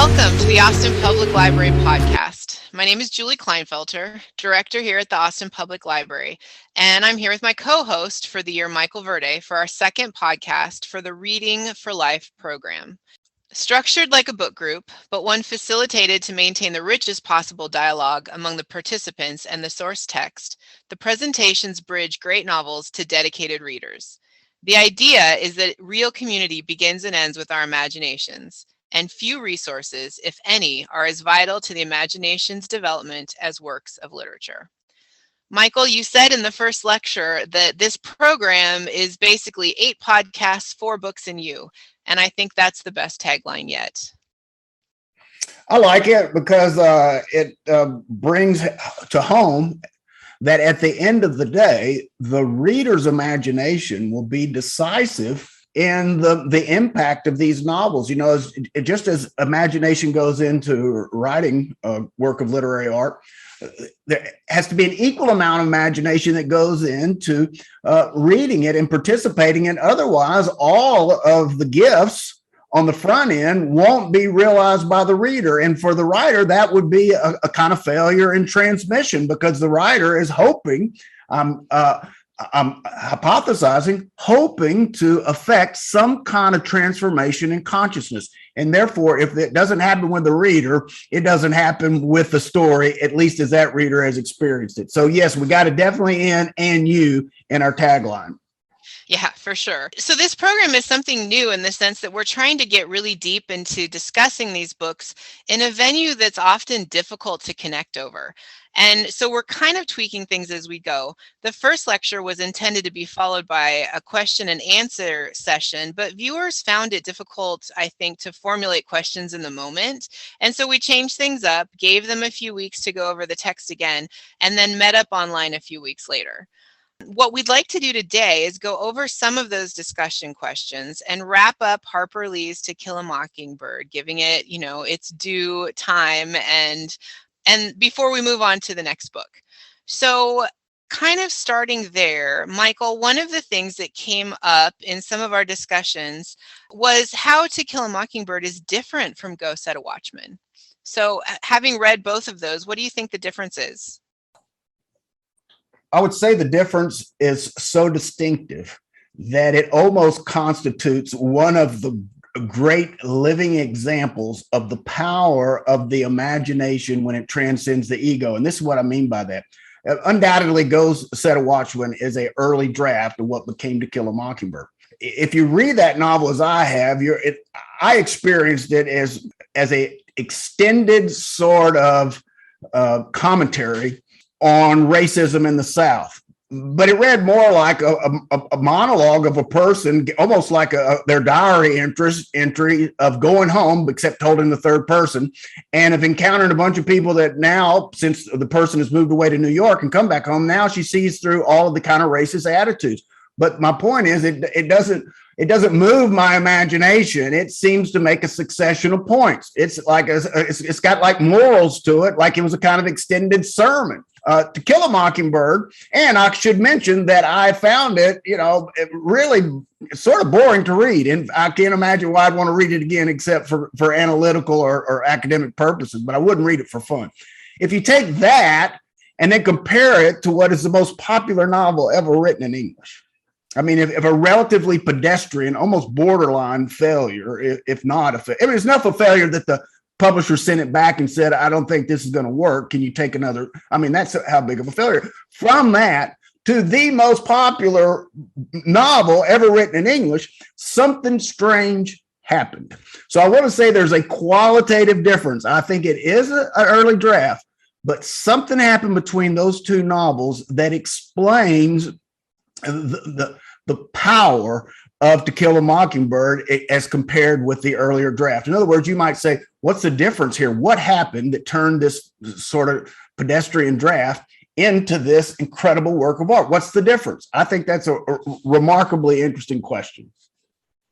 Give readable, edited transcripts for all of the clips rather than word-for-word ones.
Welcome to the Austin Public Library podcast. My name is Julie Kleinfelter, director here at the Austin Public Library, and I'm here with my co-host for the year, Michael Verde, for our second podcast for the Reading for Life program. Structured like a book group, but one facilitated to maintain the richest possible dialogue among the participants and the source text, the presentations bridge great novels to dedicated readers. The idea is that real community begins and ends with our imaginations, and few resources, if any, are as vital to the imagination's development as works of literature. Michael, you said in the first lecture that this program is basically 8 podcasts, 4 books, and you. And I think that's the best tagline yet. I like it because it brings to home that at the end of the day, the reader's imagination will be decisive in the impact of these novels. You know, just as imagination goes into writing a work of literary art, there has to be an equal amount of imagination that goes into reading it and participating in. Otherwise, all of the gifts on the front end won't be realized by the reader. And for the writer, that would be a kind of failure in transmission, because the writer is hoping, I'm hypothesizing, hoping to affect some kind of transformation in consciousness. And therefore, if it doesn't happen with the reader, it doesn't happen with the story, at least as that reader has experienced it. So yes, we got to definitely and you in our tagline. Yeah, for sure. So this program is something new in the sense that we're trying to get really deep into discussing these books in a venue that's often difficult to connect over. And so we're kind of tweaking things as we go. The first lecture was intended to be followed by a question and answer session, but viewers found it difficult, I think, to formulate questions in the moment. And so we changed things up, gave them a few weeks to go over the text again, and then met up online a few weeks later. What we'd like to do today is go over some of those discussion questions and wrap up Harper Lee's To Kill a Mockingbird, giving it, its due time and before we move on to the next book. So kind of starting there, Michael, one of the things that came up in some of our discussions was how To Kill a Mockingbird is different from Go Set a Watchman. So having read both of those, what do you think the difference is? I would say the difference is so distinctive that it almost constitutes one of the great living examples of the power of the imagination when it transcends the ego. And this is what I mean by that. Undoubtedly, Go Set a Watchman is an early draft of what became To Kill a Mockingbird. If you read that novel as I have, I experienced it as a extended sort of commentary on racism in the South. But it read more like a monologue of a person, almost like their diary entry of going home, except told in the third person, and have encountered a bunch of people that now, since the person has moved away to New York and come back home, now she sees through all of the kind of racist attitudes. But my point is, it doesn't move my imagination. It seems to make a succession of points. It's like it's got like morals to it, like it was a kind of extended sermon. To Kill a Mockingbird, and I should mention that I found it, really sort of boring to read, and I can't imagine why I'd want to read it again except for analytical or academic purposes, but I wouldn't read it for fun. If you take that and then compare it to what is the most popular novel ever written in English, I mean, if a relatively pedestrian, almost borderline failure, if not a failure, it's enough of a failure that the publisher sent it back and said, I don't think this is going to work. Can you take another? I mean, that's how big of a failure. From that to the most popular novel ever written in English, something strange happened. So I want to say there's a qualitative difference. I think it is an early draft, but something happened between those two novels that explains the power of To Kill a Mockingbird as compared with the earlier draft. In other words, you might say, what's the difference here? What happened that turned this sort of pedestrian draft into this incredible work of art? What's the difference? I think that's a remarkably interesting question.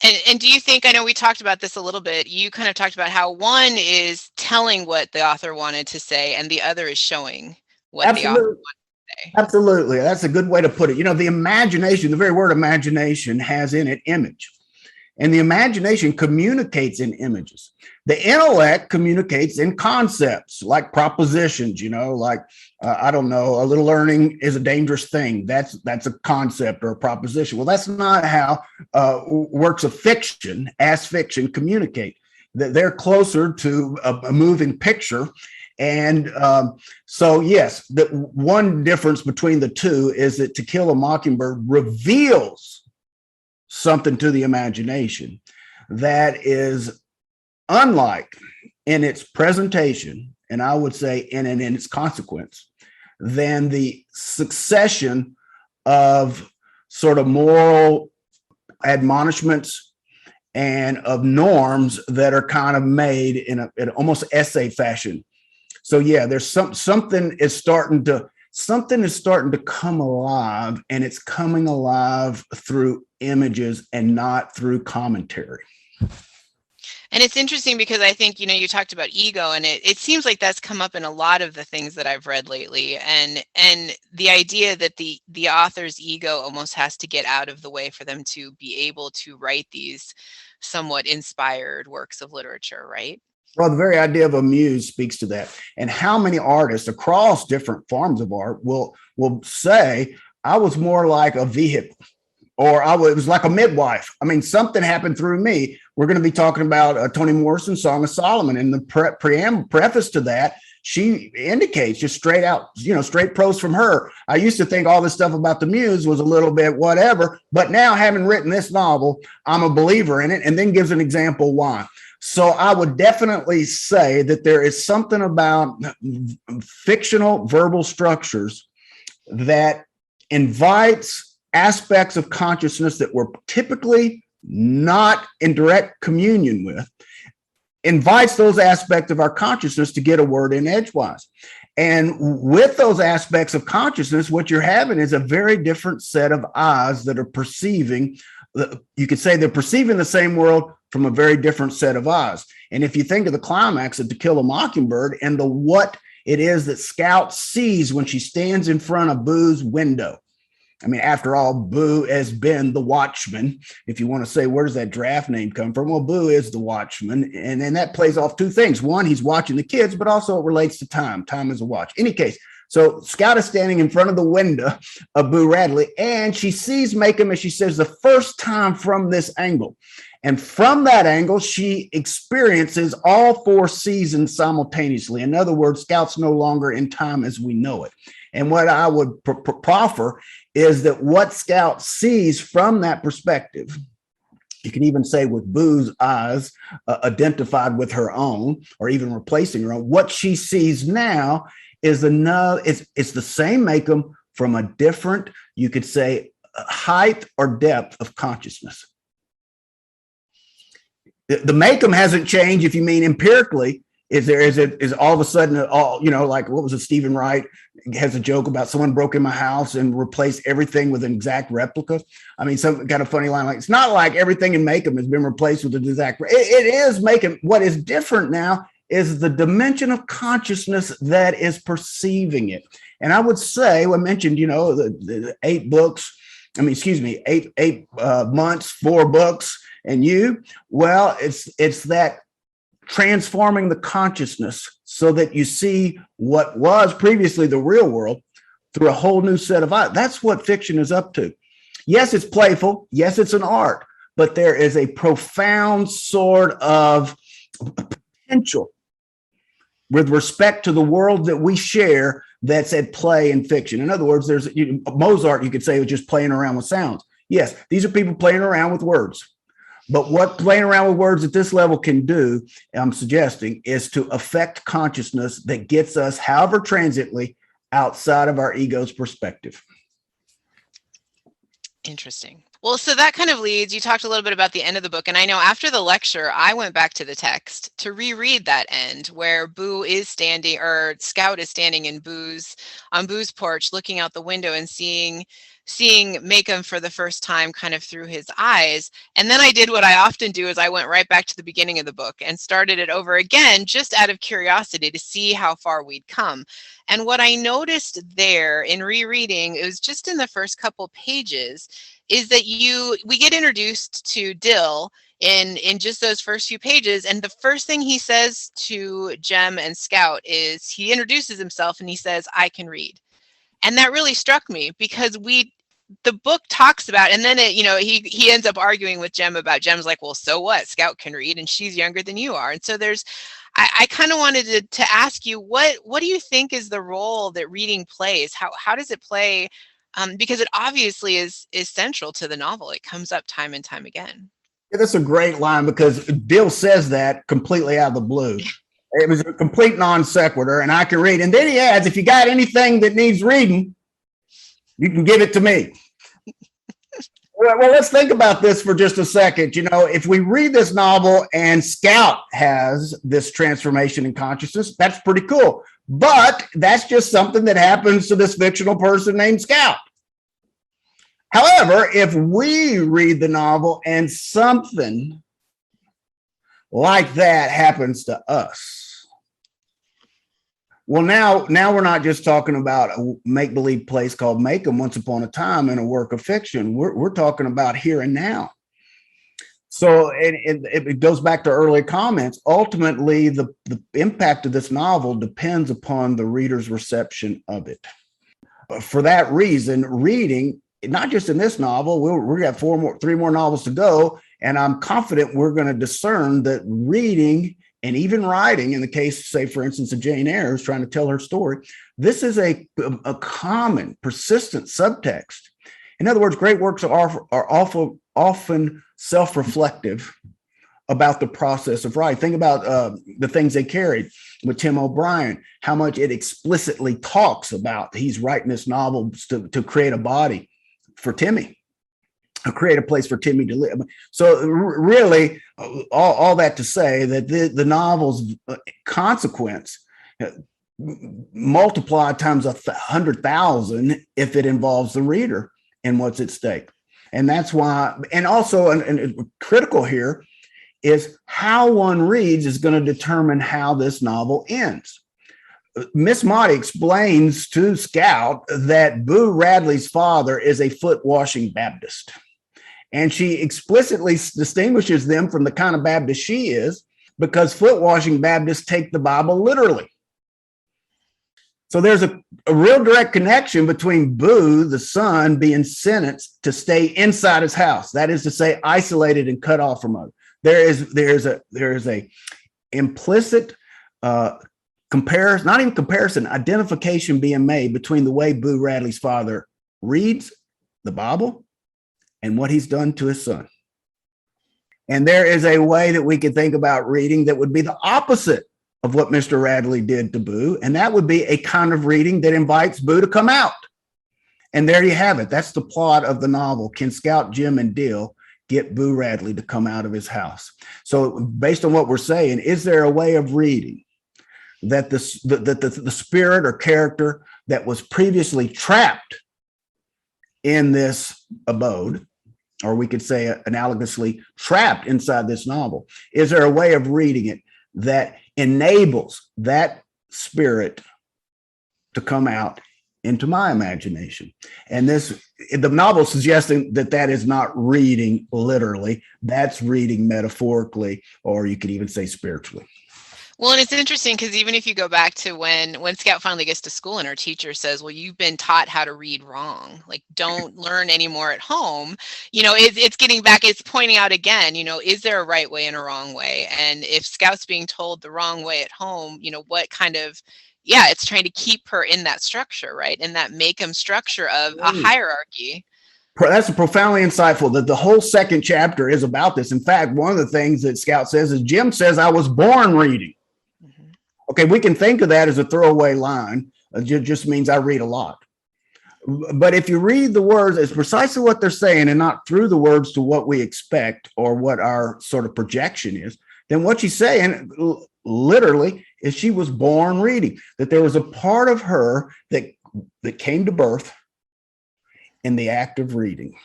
And do you think, I know we talked about this a little bit, you kind of talked about how one is telling what the author wanted to say and the other is showing what the author wanted to say. Absolutely. That's a good way to put it. The imagination, the very word imagination has in it image. And the imagination communicates in images. The intellect communicates in concepts like propositions, like, I don't know, a little learning is a dangerous thing. That's a concept or a proposition. Well, that's not how works of fiction, as fiction, communicate. They're closer to a moving picture. And so, yes, the one difference between the two is that To Kill a Mockingbird reveals something to the imagination that is unlike in its presentation, and I would say in its consequence, than the succession of sort of moral admonishments and of norms that are kind of made in almost essay fashion. So yeah, there's something is starting to come alive, and it's coming alive through images and not through commentary. And it's interesting because I think, you talked about ego, and it seems like that's come up in a lot of the things that I've read lately. And the idea that the author's ego almost has to get out of the way for them to be able to write these somewhat inspired works of literature, right? Well, the very idea of a muse speaks to that. And how many artists across different forms of art will say, I was more like a vehicle, or it was like a midwife. I mean, something happened through me. We're going to be talking about Toni Morrison's Song of Solomon. In the preface to that, she indicates just straight out, straight prose from her. I used to think all this stuff about the muse was a little bit whatever, but now having written this novel, I'm a believer in it, and then gives an example why. So I would definitely say that there is something about fictional verbal structures that invites aspects of consciousness that we're typically not in direct communion with, invites those aspects of our consciousness to get a word in edgewise. And with those aspects of consciousness, what you're having is a very different set of eyes that are perceiving. You could say they're perceiving the same world from a very different set of eyes. And if you think of the climax of To Kill a Mockingbird and what it is that Scout sees when she stands in front of Boo's window. I mean, after all, Boo has been the watchman. If you want to say, where does that draft name come from? Well, Boo is the watchman. And then that plays off two things. One, he's watching the kids, but also it relates to time. Time is a watch. Any case, so Scout is standing in front of the window of Boo Radley, and she sees Maycomb, as she says, the first time from this angle. And from that angle, she experiences all four seasons simultaneously. In other words, Scout's no longer in time as we know it. And what I would proffer is that what Scout sees from that perspective, you can even say with Boo's eyes identified with her own, or even replacing her own, what she sees now is it's the same Maycomb from a different, you could say, height or depth of consciousness. The Maycomb hasn't changed, if you mean empirically. Is all of a sudden like what was it? Stephen Wright has a joke about someone broke in my house and replaced everything with an exact replica. I mean, some kind of funny line like, it's not like everything in Maycomb has been replaced with an exact. It is Maycomb. What is different now is the dimension of consciousness that is perceiving it. And I would say, I mentioned, the 8 books. I mean, excuse me, 8 months, 4 books, and well, it's that transforming the consciousness so that you see what was previously the real world through a whole new set of eyes. That's what fiction is up to. Yes, it's playful. Yes, it's an art, but there is a profound sort of potential with respect to the world that we share that's at play in fiction. In other words, there's Mozart, you could say, was just playing around with sounds. Yes, these are people playing around with words. But what playing around with words at this level can do, I'm suggesting, is to affect consciousness that gets us, however transiently, outside of our ego's perspective. Interesting. Well, so that kind of leads, you talked a little bit about the end of the book, and I know after the lecture, I went back to the text to reread that end where Boo is standing, or Scout is standing on Boo's porch, looking out the window and seeing Maycomb for the first time kind of through his eyes. And then I did what I often do, is I went right back to the beginning of the book and started it over again, just out of curiosity to see how far we'd come. And what I noticed there in rereading, it was just in the first couple pages, is that we get introduced to Dill in just those first few pages, and the first thing he says to Jem and Scout is he introduces himself and he says, "I can read." And that really struck me because the book talks about, and then he ends up arguing with Jem about, Jem's like, well, so what? Scout can read and she's younger than you are. And so I kind of wanted to ask you, what do you think is the role that reading plays? How does it play? Because it obviously is central to the novel. It comes up time and time again. Yeah, that's a great line because Dill says that completely out of the blue. It was a complete non sequitur, and I can read. And then he adds, if you got anything that needs reading, you can give it to me. Well, let's think about this for just a second. If we read this novel and Scout has this transformation in consciousness, that's pretty cool. But that's just something that happens to this fictional person named Scout. However, if we read the novel and something like that happens to us, well, now we're not just talking about a make-believe place called Macon Once Upon a Time in a work of fiction. We're talking about here and now. So it goes back to earlier comments. Ultimately, the impact of this novel depends upon the reader's reception of it. For that reason, reading, not just in this novel, we're got three more novels to go, and I'm confident we're going to discern that reading and even writing, in the case, say, for instance, of Jane Eyre, who's trying to tell her story, this is a common, persistent subtext. In other words, great works are often self-reflective about the process of writing. Think about the things they carried with Tim O'Brien, how much it explicitly talks about he's writing this novel to create a body for Timmy, to create a place for Timmy to live. So really, all that to say that the novel's consequence multiplied times 100,000 if it involves the reader and what's at stake. And that's why, and also, and critical here is how one reads is going to determine how this novel ends. Miss Maudie explains to Scout that Boo Radley's father is a foot-washing Baptist. And she explicitly distinguishes them from the kind of Baptist she is, because foot-washing Baptists take the Bible literally. So there's a real direct connection between Boo, the son, being sentenced to stay inside his house. That is to say, isolated and cut off from others. There is a implicit comparison, not even comparison, identification being made between the way Boo Radley's father reads the Bible and what he's done to his son. And there is a way that we could think about reading that would be the opposite of what Mr. Radley did to Boo, and that would be a kind of reading that invites Boo to come out. And there you have it. That's the plot of the novel. Can Scout, Jim, and Dill get Boo Radley to come out of his house? So based on what we're saying, is there a way of reading that the spirit or character that was previously trapped in this abode, or we could say analogously trapped inside this novel, is there a way of reading it that enables that spirit to come out into my imagination? And the novel suggesting that is not reading literally, that's reading metaphorically, or you could even say spiritually. Well, and it's interesting because even if you go back to when Scout finally gets to school and her teacher says, well, you've been taught how to read wrong, like don't learn anymore at home, it's getting back, it's pointing out again, is there a right way and a wrong way? And if Scout's being told the wrong way at home, what kind of, it's trying to keep her in that structure, right? In that Macomb structure of a hierarchy. That's profoundly insightful, that the whole second chapter is about this. In fact, one of the things that Scout says is, Jim says, I was born reading. Okay, we can think of that as a throwaway line. It just means I read a lot. But if you read the words as precisely what they're saying and not through the words to what we expect or what our sort of projection is, then what she's saying literally is she was born reading, that there was a part of her that came to birth in the act of reading.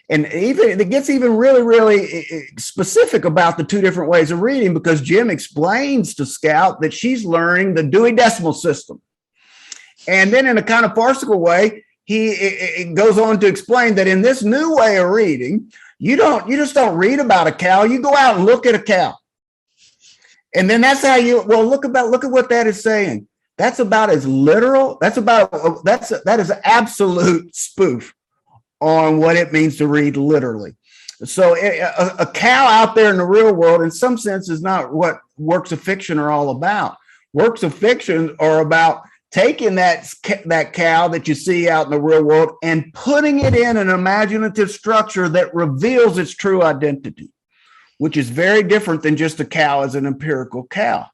And even it gets even really, really specific about the two different ways of reading, because Jim explains to Scout that she's learning the Dewey Decimal System. And then in a kind of farcical way, it goes on to explain that in this new way of reading, you just don't read about a cow. You go out and look at a cow. And then that's how look at what that is saying. That's about as literal. That is absolute spoof on what it means to read literally. So a cow out there in the real world, in some sense, is not what works of fiction are all about. Works of fiction are about taking that cow that you see out in the real world and putting it in an imaginative structure that reveals its true identity, which is very different than just a cow as an empirical cow.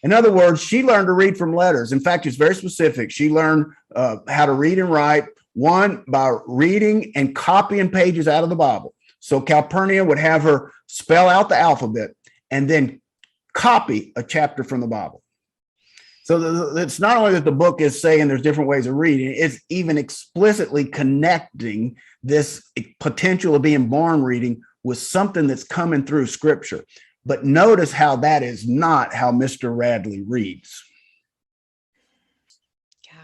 In other words, she learned to read from letters. In fact, it's very specific. She learned how to read and write, one, by reading and copying pages out of the Bible. So Calpurnia would have her spell out the alphabet and then copy a chapter from the Bible. So it's not only that the book is saying there's different ways of reading, it's even explicitly connecting this potential of being born reading with something that's coming through Scripture. But notice how that is not how Mr. Radley reads.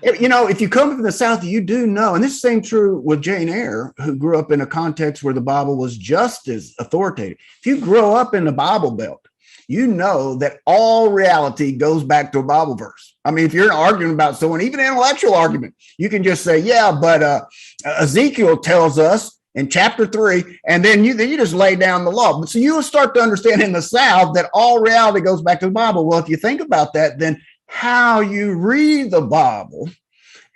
Yeah. You know, if you come from the South, you do know, and this is the same true with Jane Eyre, who grew up in a context where the Bible was just as authoritative. If you grow up in the Bible Belt, you know that all reality goes back to a Bible verse. I mean, if you're arguing about someone, even an intellectual argument, you can just say, yeah, but Ezekiel tells us in chapter 3, and then you just lay down the law. But so you will start to understand in the South that all reality goes back to the Bible. Well, if you think about that, then how you read the Bible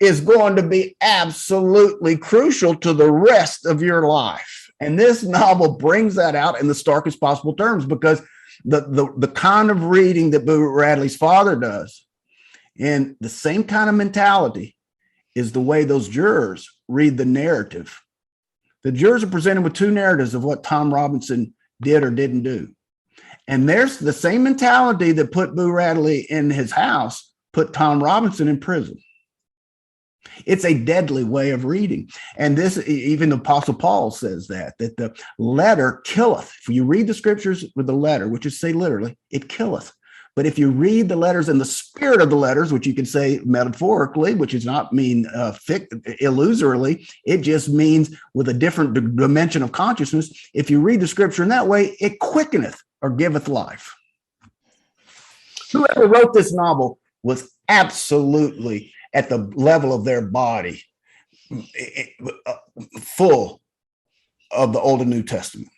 is going to be absolutely crucial to the rest of your life. And this novel brings that out in the starkest possible terms, because the kind of reading that Boo Radley's father does, and the same kind of mentality, is the way those jurors read the narrative. The jurors are presented with two narratives of what Tom Robinson did or didn't do. And there's the same mentality that put Boo Radley in his house, put Tom Robinson in prison. It's a deadly way of reading. And this, even the Apostle Paul says that the letter killeth. If you read the Scriptures with the letter, which is say literally, it killeth. But if you read the letters in the spirit of the letters, which you can say metaphorically, which does not mean illusorily, it just means with a different dimension of consciousness. If you read the Scripture in that way, it quickeneth or giveth life. Whoever wrote this novel was absolutely at the level of their body, full of the Old and New Testament.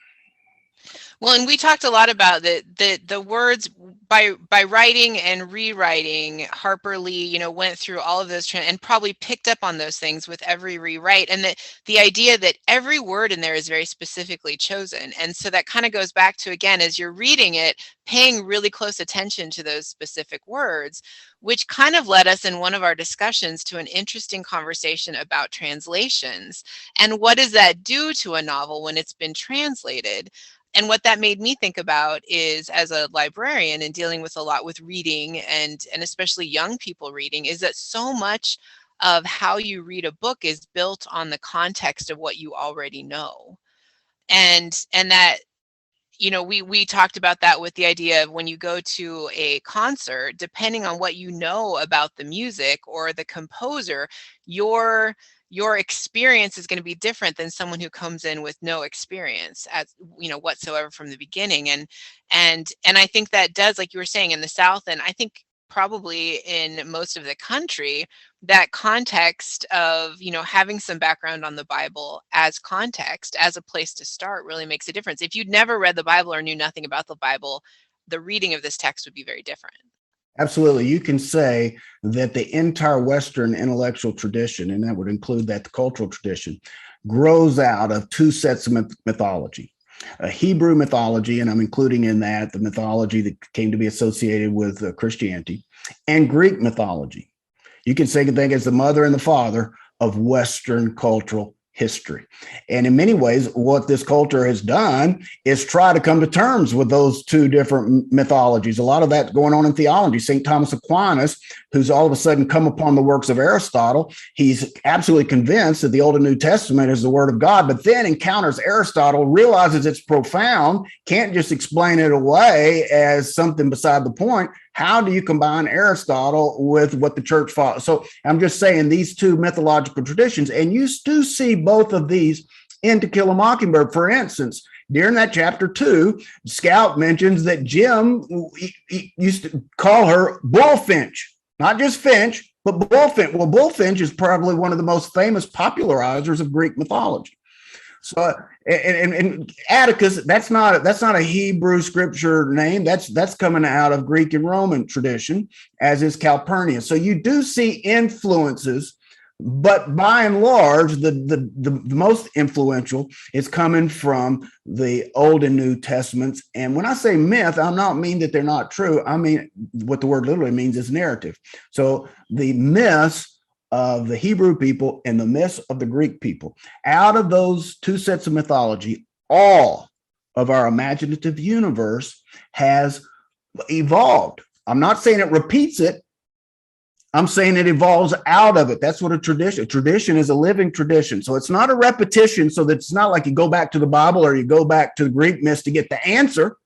Well, and we talked a lot about the words by writing and rewriting. Harper Lee, went through all of those and probably picked up on those things with every rewrite, and the idea that every word in there is very specifically chosen. And so that kind of goes back to, again, as you're reading it, paying really close attention to those specific words, which kind of led us in one of our discussions to an interesting conversation about translations and what does that do to a novel when it's been translated. And what that made me think about is, as a librarian and dealing with a lot with reading and especially young people reading, is that so much of how you read a book is built on the context of what you already know. And that, we talked about that with the idea of when you go to a concert, depending on what you know about the music or the composer, your experience is going to be different than someone who comes in with no experience whatsoever from the beginning. And I think that does, like you were saying, in the South, and I think probably in most of the country, that context of, having some background on the Bible as context, as a place to start, really makes a difference. If you'd never read the Bible or knew nothing about the Bible, the reading of this text would be very different. Absolutely. You can say that the entire Western intellectual tradition, and that would include the cultural tradition, grows out of two sets of mythology. A Hebrew mythology, and I'm including in that the mythology that came to be associated with Christianity, and Greek mythology. You can say think as the mother and the father of Western cultural history. And in many ways, what this culture has done is try to come to terms with those two different mythologies. A lot of that going on in theology. St. Thomas Aquinas, who's all of a sudden come upon the works of Aristotle, he's absolutely convinced that the Old and New Testament is the Word of God, but then encounters Aristotle, realizes it's profound, can't just explain it away as something beside the point, how do you combine Aristotle with what the church follows? So I'm just saying these two mythological traditions, and you do see both of these in To Kill a Mockingbird. For instance, during that chapter 2, Scout mentions that Jim he used to call her Bullfinch, not just Finch, but Bullfinch. Well, Bullfinch is probably one of the most famous popularizers of Greek mythology. So, and Atticus, that's not a Hebrew scripture name. That's coming out of Greek and Roman tradition, as is Calpurnius. So you do see influences, but by and large, the most influential is coming from the Old and New Testaments. And when I say myth, I'm not mean that they're not true. I mean what the word literally means is narrative. So the myths of the Hebrew people and the myths of the Greek people. Out of those two sets of mythology, all of our imaginative universe has evolved. I'm not saying it repeats it. I'm saying it evolves out of it. That's what a tradition is, a living tradition. So it's not a repetition, so that it's not like you go back to the Bible or you go back to the Greek myths to get the answer.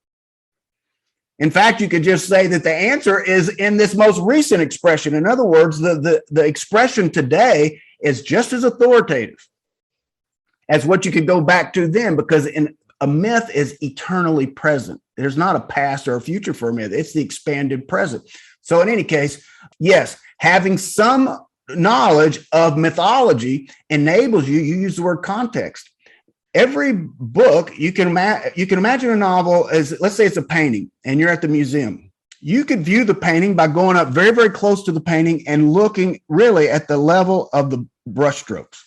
In fact, you could just say that the answer is in this most recent expression. In other words, the expression today is just as authoritative as what you could go back to then, because a myth is eternally present. There's not a past or a future for a myth. It's the expanded present. So in any case, yes, having some knowledge of mythology enables you use the word context. Every book, you can imagine a novel as, let's say it's a painting and you're at the museum. You could view the painting by going up very, very close to the painting and looking really at the level of the brushstrokes.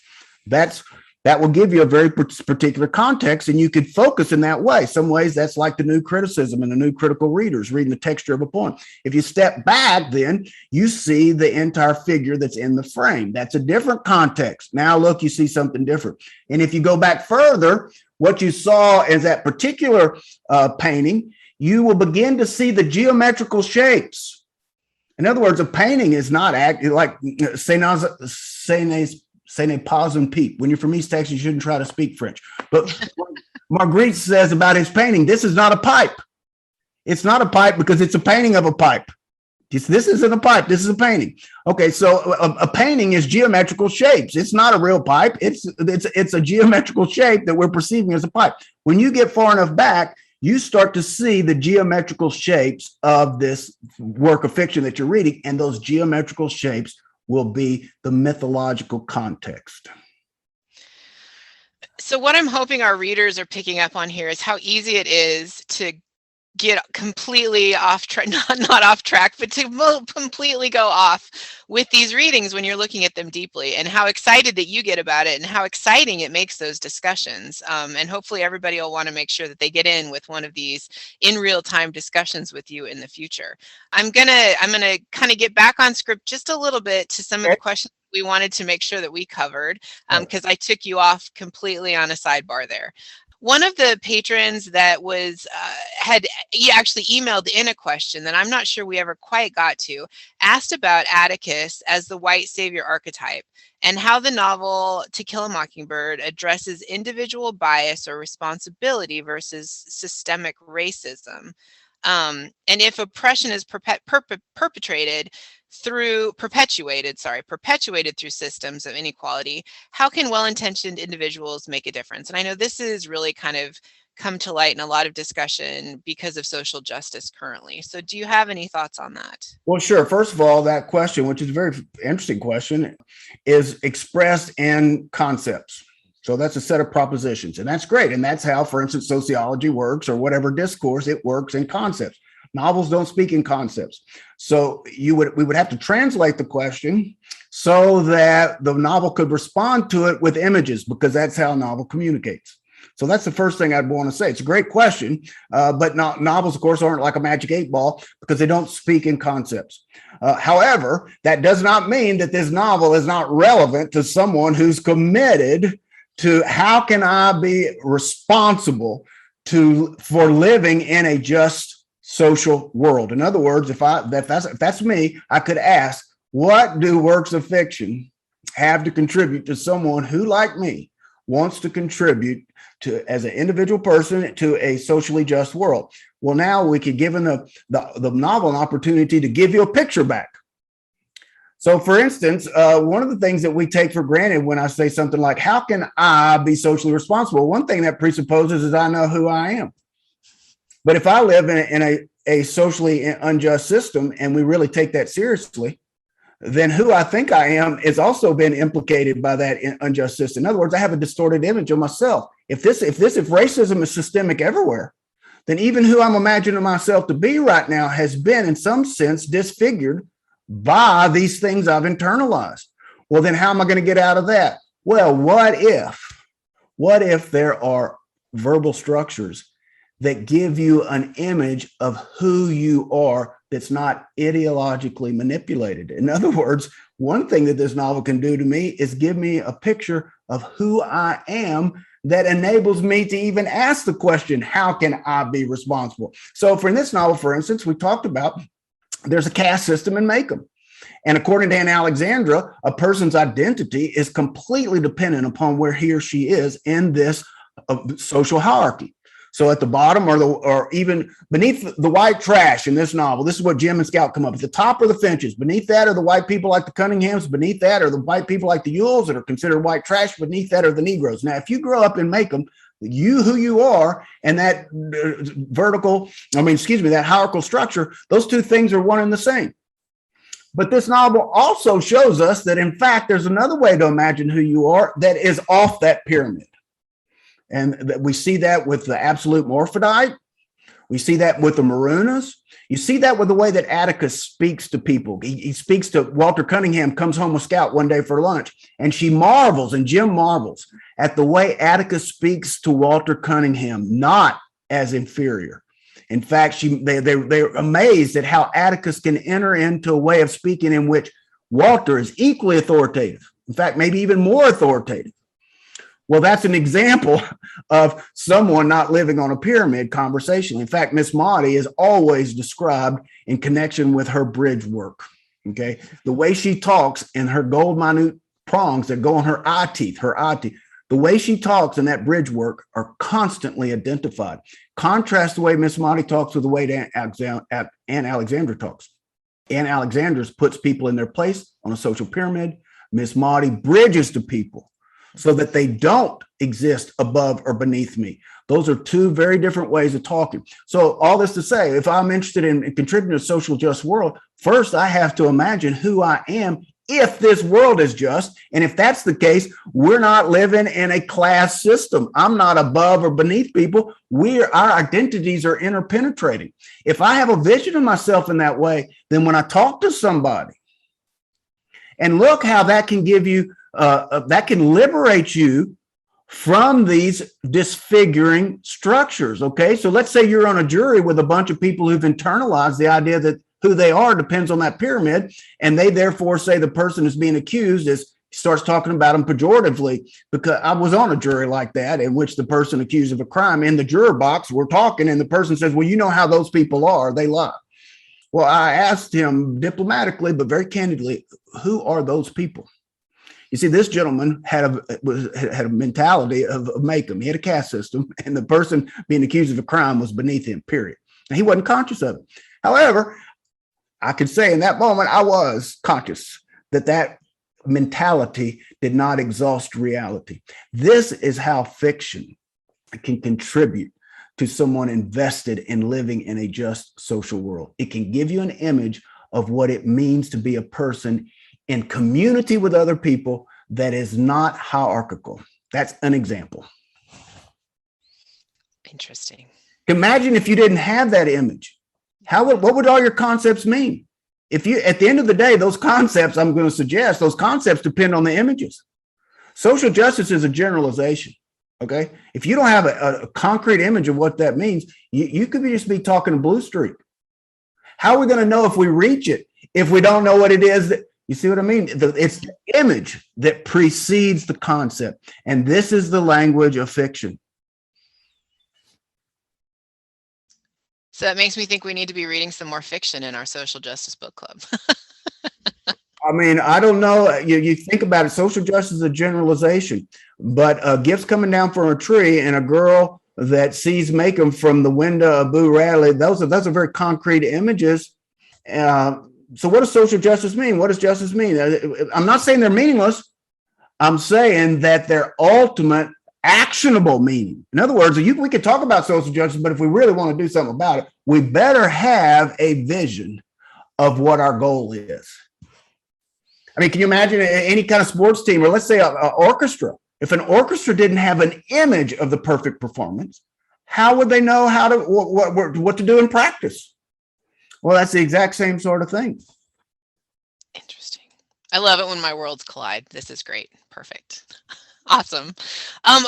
That will give you a very particular context, and you could focus in that way. Some ways that's like the new criticism and the new critical readers reading the texture of a poem. If you step back, then you see the entire figure that's in the frame. That's a different context. Now look, you see something different. And if you go back further, what you saw is that particular painting, you will begin to see the geometrical shapes. In other words, a painting is not like Sene pause and peep. When you're from East Texas, you shouldn't try to speak French. But Marguerite says about his painting, this is not a pipe. It's not a pipe because it's a painting of a pipe. This isn't a pipe. This is a painting. Okay, so a painting is geometrical shapes. It's not a real pipe. It's a geometrical shape that we're perceiving as a pipe. When you get far enough back, you start to see the geometrical shapes of this work of fiction that you're reading, and those geometrical shapes will be the mythological context. So what I'm hoping our readers are picking up on here is how easy it is to get completely off track, not off track, but to completely go off with these readings when you're looking at them deeply, and how excited that you get about it and how exciting it makes those discussions. And hopefully everybody will want to make sure that they get in with one of these in real time discussions with you in the future. I'm gonna kind of get back on script just a little bit to some of the questions we wanted to make sure that we covered, because I took you off completely on a sidebar there. One of the patrons that was he actually emailed in a question that I'm not sure we ever quite got to, asked about Atticus as the white savior archetype and how the novel To Kill a Mockingbird addresses individual bias or responsibility versus systemic racism. And if oppression is perpetuated through systems of inequality, how can well-intentioned individuals make a difference? And I know this is really kind of come to light in a lot of discussion because of social justice currently. So do you have any thoughts on that? Well, sure. First of all, that question, which is a very interesting question, is expressed in concepts. So that's a set of propositions, and that's great. And that's how, for instance, sociology works, or whatever discourse, it works in concepts. Novels don't speak in concepts. So we would have to translate the question so that the novel could respond to it with images, because that's how a novel communicates. So that's the first thing I'd want to say. It's a great question, but novels, of course, aren't like a magic 8-ball because they don't speak in concepts. However, that does not mean that this novel is not relevant to someone who's committed to how can I be responsible for living in a just social world. In other words, if that's me, I could ask, what do works of fiction have to contribute to someone who, like me, wants to contribute to, as an individual person, to a socially just world? Well, now we could give the novel an opportunity to give you a picture back. So, for instance, one of the things that we take for granted when I say something like, how can I be socially responsible? One thing that presupposes is I know who I am. But if I live in a socially unjust system and we really take that seriously, then who I think I am is also been implicated by that unjust system. In other words, I have a distorted image of myself. If racism is systemic everywhere, then even who I'm imagining myself to be right now has been in some sense disfigured by these things I've internalized. Well, then how am I going to get out of that? Well, what if there are verbal structures that give you an image of who you are that's not ideologically manipulated? In other words, one thing that this novel can do to me is give me a picture of who I am that enables me to even ask the question, how can I be responsible? So for in this novel, for instance, we talked about there's a caste system in Macomb. And according to Anne Alexandra, a person's identity is completely dependent upon where he or she is in this social hierarchy. So at the bottom or even beneath the white trash in this novel, this is what Jim and Scout come up. At the top are the Finches. Beneath that are the white people like the Cunninghams. Beneath that are the white people like the Yules that are considered white trash. Beneath that are the Negroes. Now, if you grow up in Macomb, who you are and that that hierarchical structure, those two things are one and the same. But this novel also shows us that, in fact, there's another way to imagine who you are that is off that pyramid. And that we see that with the absolute morphodite. We see that with the Marooners. You see that with the way that Atticus speaks to people. He speaks to Walter Cunningham, comes home with Scout one day for lunch, and she marvels, and Jim marvels at the way Atticus speaks to Walter Cunningham, not as inferior. In fact, they're amazed at how Atticus can enter into a way of speaking in which Walter is equally authoritative. In fact, maybe even more authoritative. Well, that's an example of someone not living on a pyramid conversationally. In fact, Miss Maudie is always described in connection with her bridge work. Okay. The way she talks and her gold minute prongs that go on her eye teeth, the way she talks in that bridge work are constantly identified. Contrast the way Miss Maudie talks with the way Anne Alexandra talks. Anne Alexandra puts people in their place on a social pyramid. Miss Maudie bridges to people so that they don't exist above or beneath me. Those are two very different ways of talking. So all this to say, if I'm interested in contributing to a social just world, first I have to imagine who I am if this world is just. And if that's the case, we're not living in a class system. I'm not above or beneath people. Our identities are interpenetrating. If I have a vision of myself in that way, then when I talk to somebody, and look how that can give you that can liberate you from these disfiguring structures. Okay, so let's say you're on a jury with a bunch of people who've internalized the idea that who they are depends on that pyramid, and they therefore say the person who's being accused starts talking about them pejoratively. Because I was on a jury like that, in which the person accused of a crime in the juror box, we're talking, and the person says, "Well, you know how those people are; they lie." Well, I asked him diplomatically, but very candidly, who are those people? You see, this gentleman had a mentality of Macomb. He had a caste system, and the person being accused of a crime was beneath him, period. And he wasn't conscious of it. However, I could say in that moment, I was conscious that mentality did not exhaust reality. This is how fiction can contribute to someone invested in living in a just social world. It can give you an image of what it means to be a person in community with other people that is not hierarchical. That's an example. Interesting. Imagine if you didn't have that image. What would all your concepts mean? If you, at the end of the day, those concepts, I'm going to suggest, those concepts depend on the images. Social justice is a generalization. Okay. If you don't have a concrete image of what that means, you could just be talking a blue streak. How are we going to know if we reach it if we don't know what it is that, you see what I mean? It's the image that precedes the concept. And this is the language of fiction. So that makes me think we need to be reading some more fiction in our social justice book club. I mean, I don't know. You think about it. Social justice is a generalization, but gifts coming down from a tree and a girl that sees Macon from the window of Boo Radley, those are very concrete images. So what does social justice mean? What does justice mean? I'm not saying they're meaningless. I'm saying that they're ultimate actionable meaning. In other words, we could talk about social justice, but if we really want to do something about it, we better have a vision of what our goal is. I mean, can you imagine any kind of sports team, or let's say an orchestra? If an orchestra didn't have an image of the perfect performance, how would they know how to what to do in practice? Well, that's the exact same sort of thing. Interesting. I love it when my worlds collide. This is great. Perfect. Awesome.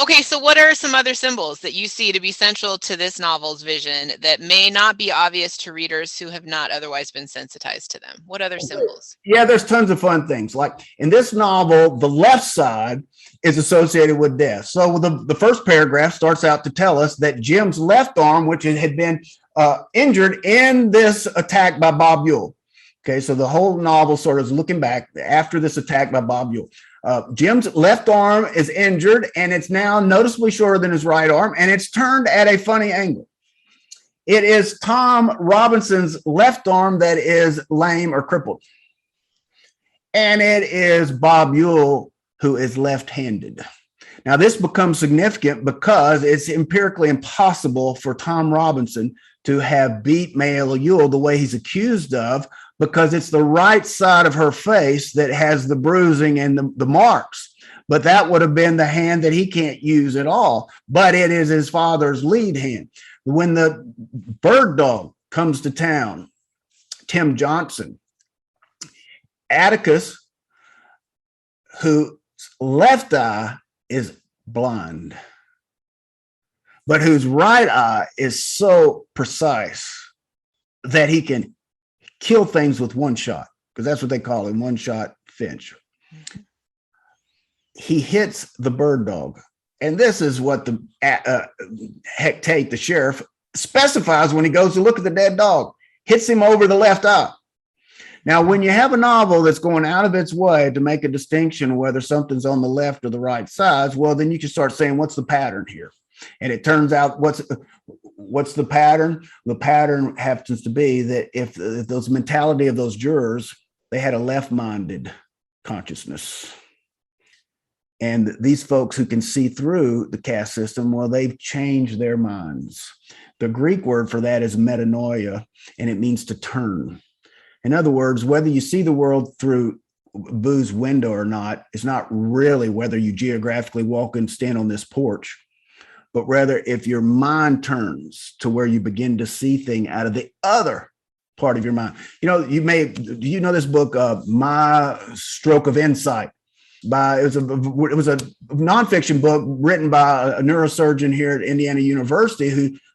Okay, so what are some other symbols that you see to be central to this novel's vision that may not be obvious to readers who have not otherwise been sensitized to them? What other symbols? Yeah, there's tons of fun things. Like in this novel, the left side is associated with death. So the first paragraph starts out to tell us that Jim's left arm, which had been injured in this attack by Bob Ewell. Okay, so the whole novel sort of is looking back after this attack by Bob Ewell. Jim's left arm is injured, and it's now noticeably shorter than his right arm, and it's turned at a funny angle. It is Tom Robinson's left arm that is lame or crippled. And it is Bob Ewell who is left-handed. Now, this becomes significant because it's empirically impossible for Tom Robinson to have beat Mayella Ewell the way he's accused of, because it's the right side of her face that has the bruising and the marks. But that would have been the hand that he can't use at all. But it is his father's lead hand. When the bird dog comes to town, Tim Johnson, Atticus, whose left eye is blind, but whose right eye is so precise that he can kill things with one shot, because that's what they call him, one shot Finch. He hits the bird dog. And this is what the Heck Tate, the sheriff, specifies when he goes to look at the dead dog. Hits him over the left eye. Now, when you have a novel that's going out of its way to make a distinction whether something's on the left or the right sides, well, then you can start saying, what's the pattern here? And it turns out, what's the pattern? The pattern happens to be that if those mentality of those jurors, they had a left-minded consciousness. And these folks who can see through the caste system, well, they've changed their minds. The Greek word for that is metanoia, and it means to turn. In other words, whether you see the world through Boo's window or not, it's not really whether you geographically walk and stand on this porch, but rather if your mind turns to where you begin to see things out of the other part of your mind. You know, do you know this book, My Stroke of Insight? It was a nonfiction book written by a neurosurgeon here at Indiana University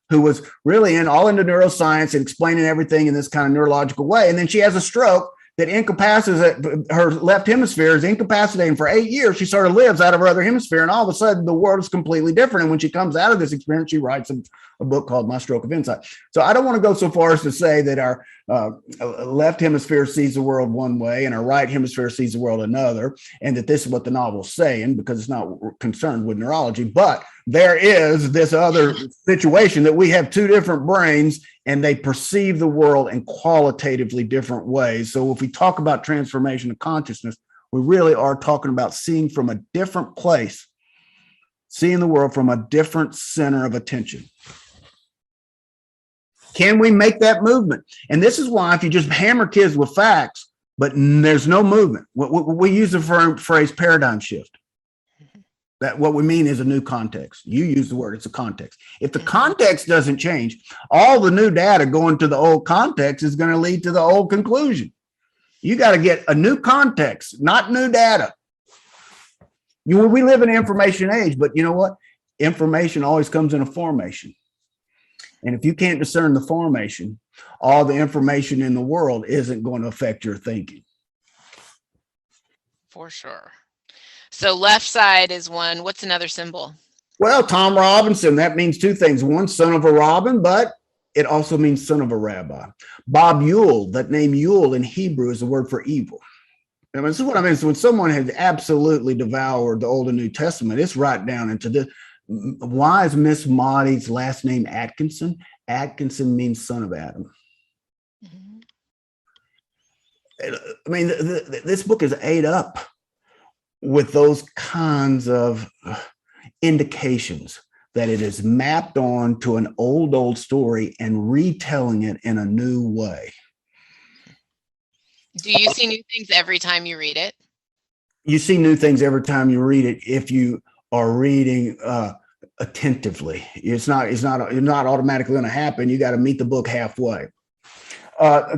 who was really all into neuroscience and explaining everything in this kind of neurological way. And then she has a stroke that incapacitates her left hemisphere, is incapacitating for 8 years. She sort of lives out of her other hemisphere, and all of a sudden the world is completely different. And when she comes out of this experience, she writes a book called My Stroke of Insight. So I don't want to go so far as to say that our left hemisphere sees the world one way and our right hemisphere sees the world another, and that this is what the novel's saying, because it's not concerned with neurology. But there is this other situation that we have two different brains and they perceive the world in qualitatively different ways. So if we talk about transformation of consciousness, we really are talking about seeing from a different place, seeing the world from a different center of attention. Can we make that movement? And this is why if you just hammer kids with facts, but there's no movement, we use the phrase paradigm shift. That what we mean is a new context. You use the word, it's a context. If the context doesn't change, all the new data going to the old context is going to lead to the old conclusion. You got to get a new context, not new data. We live in an information age, but you know what? Information always comes in a formation. And if you can't discern the formation, all the information in the world isn't going to affect your thinking. For sure. So left side is one. What's another symbol? Well, Tom Robinson, that means two things. One, son of a robin, but it also means son of a rabbi. Bob Ewell, that name Ewell in Hebrew is the word for evil. I mean, this is what I mean. So when someone has absolutely devoured the Old and New Testament, it's right down into Why is Miss Maudie's last name Atkinson? Atkinson means son of Adam. Mhm. I mean, this book is ate up with those kinds of indications that it is mapped on to an old story and retelling it in a new way. Do you see new things every time you read it? You see new things every time you read it if you are reading attentively. It's not automatically going to happen. You got to meet the book halfway.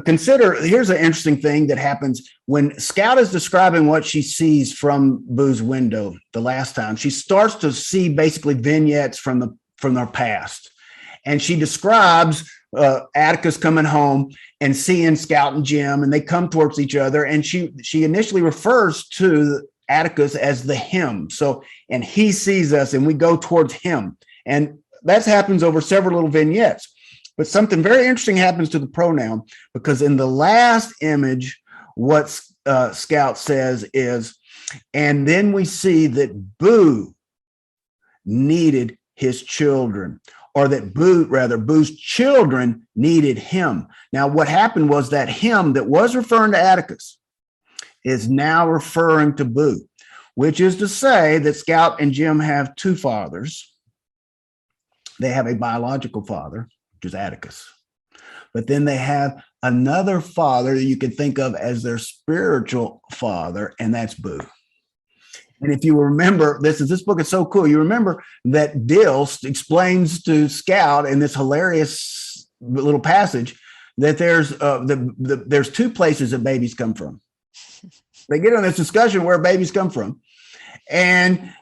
Consider, here's an interesting thing that happens when Scout is describing what she sees from Boo's window the last time. She starts to see basically vignettes from their past. And she describes Atticus coming home and seeing Scout and Jim, and they come towards each other. And she initially refers to Atticus as the him. So, and he sees us and we go towards him. And that happens over several little vignettes. But something very interesting happens to the pronoun, because in the last image, what Scout says is, and then we see that Boo needed his children, or that Boo's children needed him. Now, what happened was that him that was referring to Atticus is now referring to Boo, which is to say that Scout and Jim have two fathers. They have a biological father, which is Atticus. But then they have another father that you can think of as their spiritual father, and that's Boo. And if you remember, this book is so cool. You remember that Dill explains to Scout in this hilarious little passage that there's two places that babies come from. They get on this discussion where babies come from, and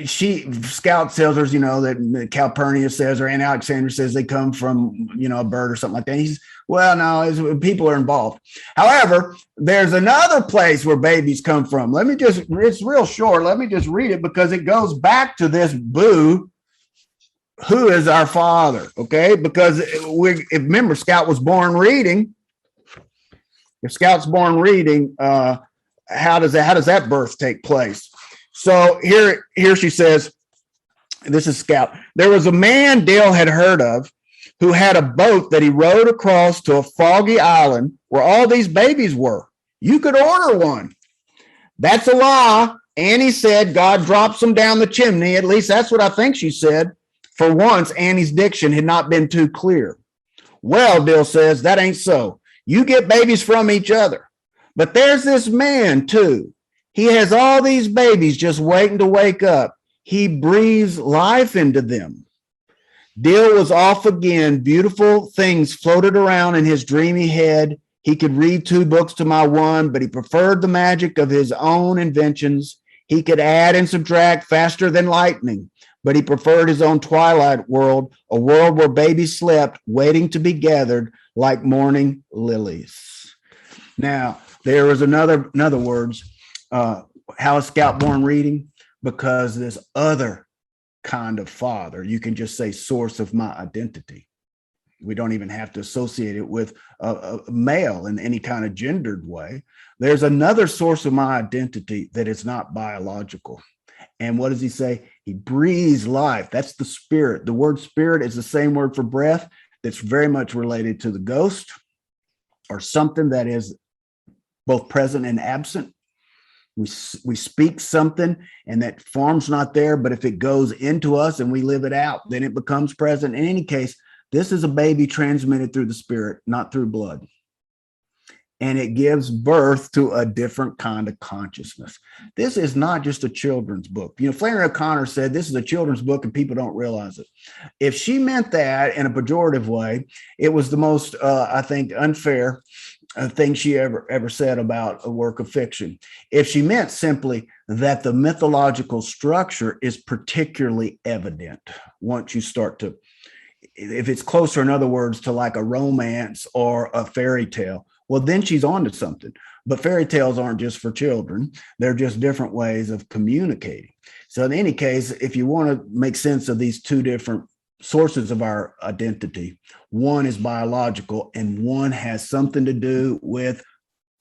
Scout tells her, that Calpurnius says, or Aunt Alexandra says they come from, a bird or something like that. And he's, well, no, people are involved. However, there's another place where babies come from. It's real short. Let me just read it because it goes back to this Boo, who is our father. Okay. Because remember, Scout was born reading. If Scout's born reading, how does that birth take place? So here she says, this is Scout. There was a man Dale had heard of who had a boat that he rowed across to a foggy island where all these babies were. You could order one. That's a lie. Annie said God drops them down the chimney. At least that's what I think she said. For once, Annie's diction had not been too clear. Well, Dale says, that ain't so. You get babies from each other. But there's this man, too. He has all these babies just waiting to wake up. He breathes life into them. Dill was off again. Beautiful things floated around in his dreamy head. He could read 2 books to my 1, but he preferred the magic of his own inventions. He could add and subtract faster than lightning, but he preferred his own twilight world, a world where babies slept, waiting to be gathered like morning lilies. Now, there was another words. How is Scout born reading? Because this other kind of father, you can just say source of my identity. We don't even have to associate it with a male in any kind of gendered way. There's another source of my identity that is not biological. And what does he say? He breathes life. That's the spirit. The word spirit is the same word for breath that's very much related to the ghost, or something that is both present and absent. We speak something and that form's not there, but if it goes into us and we live it out, then it becomes present. In any case, this is a baby transmitted through the spirit, not through blood. And it gives birth to a different kind of consciousness. This is not just a children's book. Flannery O'Connor said this is a children's book and people don't realize it. If she meant that in a pejorative way, it was the most, I think, unfair thing she ever said about a work of fiction. If she meant simply that the mythological structure is particularly evident once you start to, if it's closer, in other words, to like a romance or a fairy tale, well, then she's on to something. But fairy tales aren't just for children. They're just different ways of communicating. So in any case, if you want to make sense of these two different sources of our identity, one is biological and one has something to do with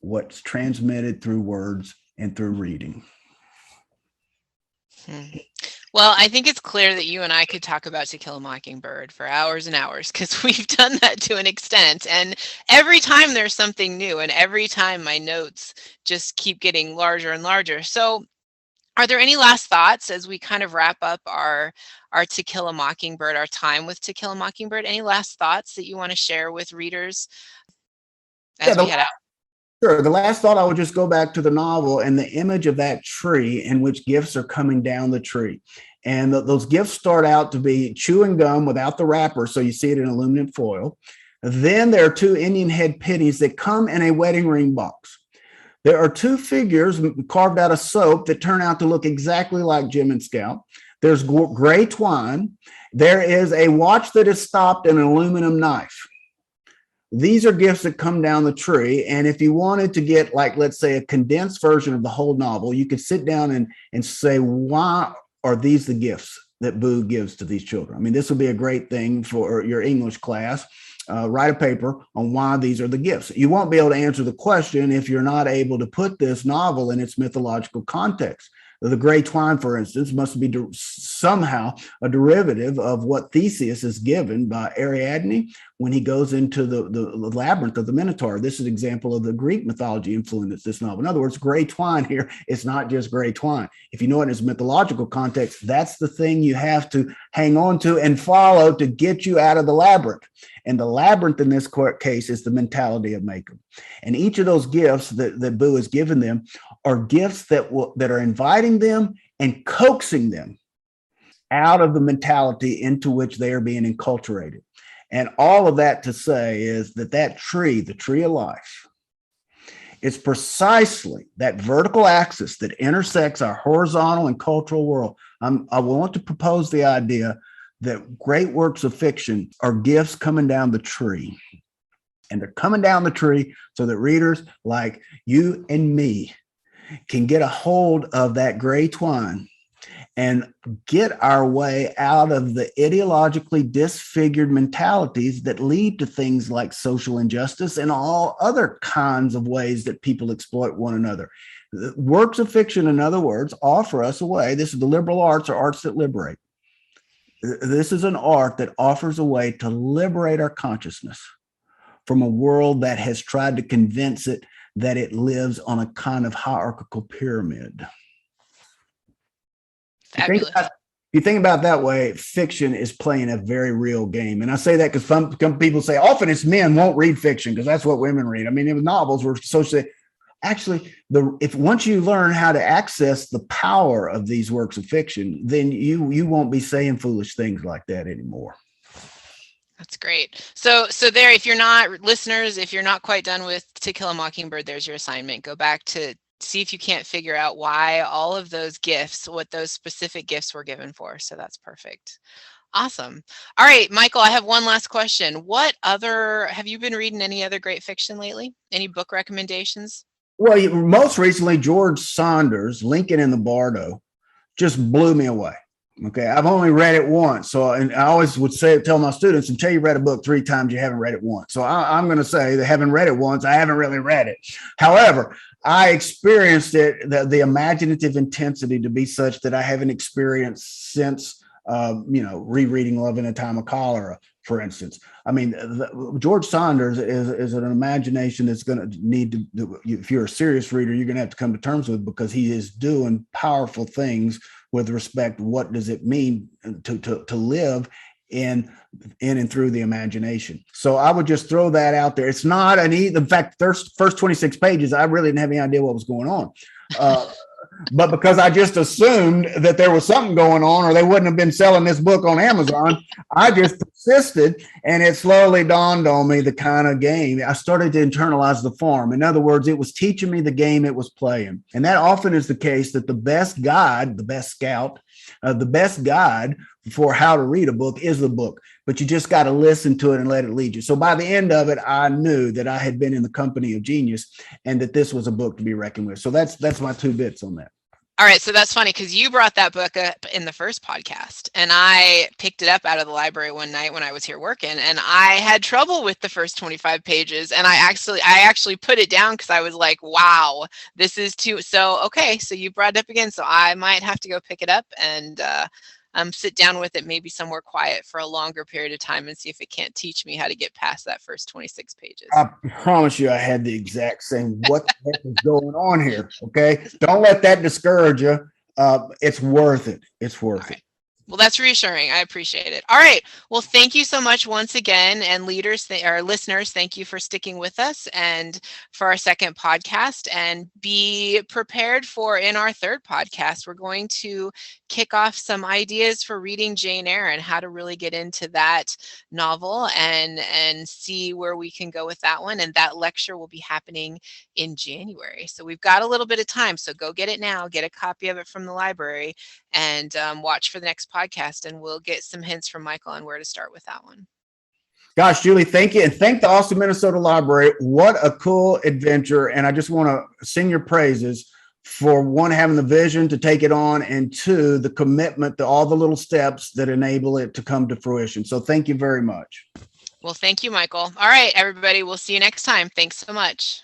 what's transmitted through words and through reading. Well, I think it's clear that you and I could talk about To Kill a Mockingbird for hours and hours because we've done that to an extent. And every time there's something new, and every time my notes just keep getting larger and larger. So, are there any last thoughts as we kind of wrap up our To Kill a Mockingbird, our time with To Kill a Mockingbird? Any last thoughts that you want to share with readers Yeah, as we head out? sure. The last thought, I would just go back to the novel and the image of that tree in which gifts are coming down the tree. And those gifts start out to be chewing gum without the wrapper, so you see it in aluminum foil. Then there are two Indian head pennies that come in a wedding ring box. There are two figures carved out of soap that turn out to look exactly like Jim and Scout. There's gray twine. There is a watch that is stopped and an aluminum knife. These are gifts that come down the tree. And if you wanted to get, like, let's say, a condensed version of the whole novel, you could sit down and say, why are these the gifts that Boo gives to these children? I mean, this would be a great thing for your English class. Write a paper on why these are the gifts. You won't be able to answer the question if you're not able to put this novel in its mythological context. The gray twine, for instance, must be somehow a derivative of what Theseus is given by Ariadne when he goes into the labyrinth of the Minotaur. This is an example of the Greek mythology influence this novel. In other words, gray twine here is not just gray twine. If you know it in its mythological context, that's the thing you have to hang on to and follow to get you out of the labyrinth. And the labyrinth in this case is the mentality of maker. And each of those gifts that Boo has given them are gifts that are inviting them and coaxing them out of the mentality into which they are being enculturated. And all of that to say is that tree, the tree of life, is precisely that vertical axis that intersects our horizontal and cultural world. I want to propose the idea that great works of fiction are gifts coming down the tree. And they're coming down the tree so that readers like you and me can get a hold of that gray twine and get our way out of the ideologically disfigured mentalities that lead to things like social injustice and all other kinds of ways that people exploit one another. Works of fiction, in other words, offer us a way. This is the liberal arts, or arts that liberate. This is an art that offers a way to liberate our consciousness from a world that has tried to convince it that it lives on a kind of hierarchical pyramid. Fabulous. You think about it that way, fiction is playing a very real game. And I say that because some people say often it's men won't read fiction because that's what women read. I mean, in novels were socially. Actually, if once you learn how to access the power of these works of fiction, then you won't be saying foolish things like that anymore. That's great. So there, if you're not, listeners, if you're not quite done with To Kill a Mockingbird, there's your assignment. Go back to see if you can't figure out why all of those gifts, what those specific gifts were given for. So that's perfect. Awesome. All right, Michael, I have one last question. Have you been reading any other great fiction lately? Any book recommendations? Well, most recently, George Saunders' Lincoln in the Bardo just blew me away. Okay, I've only read it once. And I always would tell my students, until you read a book 3 times, you haven't read it once. So I'm going to say that having read it once, I haven't really read it. However, I experienced the imaginative intensity to be such that I haven't experienced since, rereading Love in a Time of Cholera, for instance. I mean, George Saunders is an imagination that's going to need to, if you're a serious reader, you're going to have to come to terms with, because he is doing powerful things with respect to what does it mean to live in and through the imagination. So I would just throw that out there. It's not in fact, first 26 pages, I really didn't have any idea what was going on. But because I just assumed that there was something going on, or they wouldn't have been selling this book on Amazon, I just persisted, and it slowly dawned on me the kind of game. I started to internalize the form. In other words, it was teaching me the game it was playing. And that often is the case, that the best guide, the best scout, the best guide for how to read a book is the book, but you just got to listen to it and let it lead you. So by the end of it, I knew that I had been in the company of genius and that this was a book to be reckoned with. So that's my 2 bits on that. All right, so that's funny because you brought that book up in the first podcast, and I picked it up out of the library one night when I was here working, and I had trouble with the first 25 pages, and I actually put it down because I was like, wow, this is too. So okay, so you brought it up again, so I might have to go pick it up and sit down with it maybe somewhere quiet for a longer period of time and see if it can't teach me how to get past that first 26 pages. I promise you, I had the exact same. What the heck is going on here? Okay, don't let that discourage you. It's worth it. It's worth it. Well, that's reassuring. I appreciate it. All right. Well, thank you so much once again. And leaders, our listeners, thank you for sticking with us and for our second podcast. And be prepared for in our third podcast, we're going to kick off some ideas for reading Jane Eyre and how to really get into that novel and see where we can go with that one. And that lecture will be happening in January. So we've got a little bit of time. So go get it now, get a copy of it from the library, and watch for the next podcast, and we'll get some hints from Michael on where to start with that one. Gosh, Julie, thank you. And thank the Austin, Minnesota Library. What a cool adventure. And I just want to sing your praises for one, having the vision to take it on, and two, the commitment to all the little steps that enable it to come to fruition. So thank you very much. Well, thank you, Michael. All right, everybody. We'll see you next time. Thanks so much.